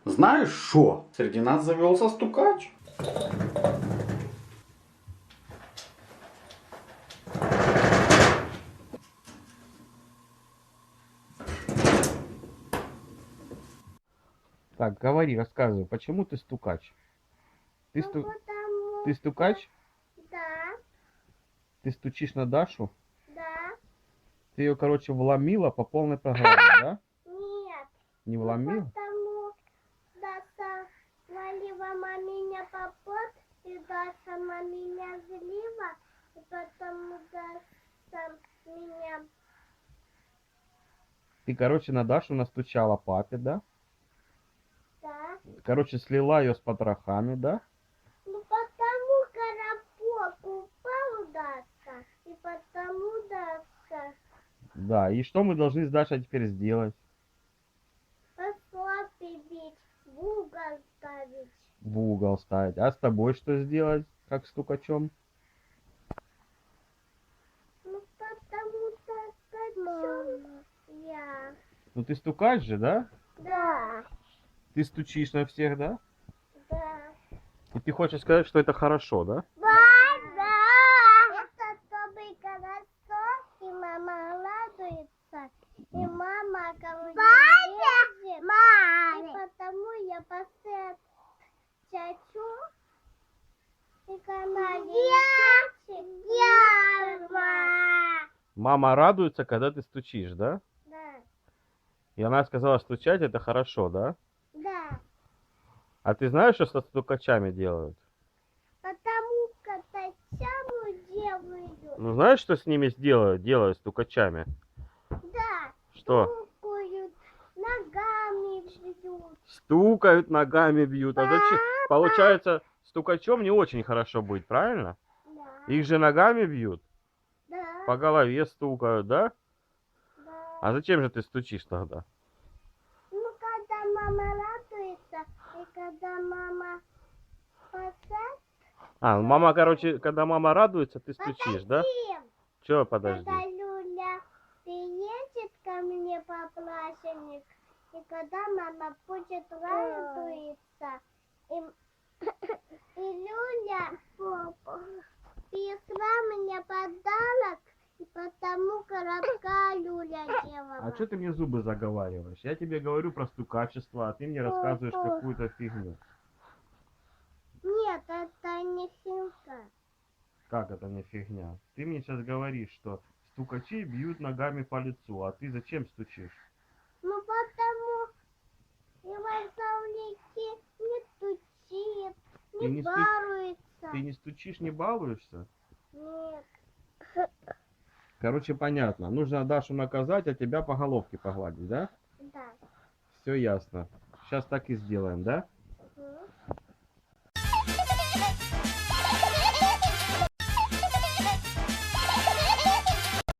Знаешь что? Среди нас завелся стукач. Так, говори, рассказывай, почему ты стукач? Ты, Ну, потому ты стукач? да, Ты стучишь на Дашу? да, Ты ее, короче, вломила по полной программе, да? нет. Не Ну, вломил? потому Даша свалила меня по пот, и Даша меня злила, и потому Даша меня, Ты, короче, на Дашу настучала папе, да? да. Короче, слила ее с потрохами, да? Ну, потому коробок упал Даша, и потому Даша Да, и что мы должны с Дашей теперь сделать? пошла бить, в угол ставить. В угол ставить. А с тобой что сделать, как стукачом? Ну, потому что хочу я. Ну ты стукач же, да? Да, Ты стучишь на всех, да? да. И ты хочешь сказать, что это хорошо, да? Да. Это чтобы хорошо, и мама радуется, и мама ко мне лезет, и потому я посет чачу, и канале Мама радуется, когда ты стучишь, да? Да, И она сказала, стучать это хорошо, да? да. А ты знаешь, что со стукачами делают? Потому что тачаму делают. Ну знаешь, что с ними делают стукачами? Да, Что? стукают, ногами бьют. Стукают, ногами бьют. А зачем? Получается, стукачом не очень хорошо быть, правильно? Да, Их же ногами бьют, да, по голове стукают, да? А да. зачем же ты стучишь тогда? Ну, когда мама радуется, и когда мама посадит, А, ну мама, короче, когда мама радуется, ты стучишь, да? подожди, Чё, подожди? когда Люля приедет ко мне поплаченник, и когда мама будет радуется, и Люля принесла мне подарок, и потому коробка Люля делала. А что ты мне зубы заговариваешь? Я тебе говорю про стукачество, а ты мне рассказываешь какую-то фигню. Нет, это не финка. Как это не фигня? Ты мне сейчас говоришь, что стукачи бьют ногами по лицу, а ты зачем стучишь? Ну потому Иван-Савлики не стучит, Ты не не, балуется. ты не стучишь, не балуешься? Нет, Короче, понятно. Нужно Дашу наказать, а тебя по головке погладить, да? да. Все ясно. Сейчас так и сделаем, да?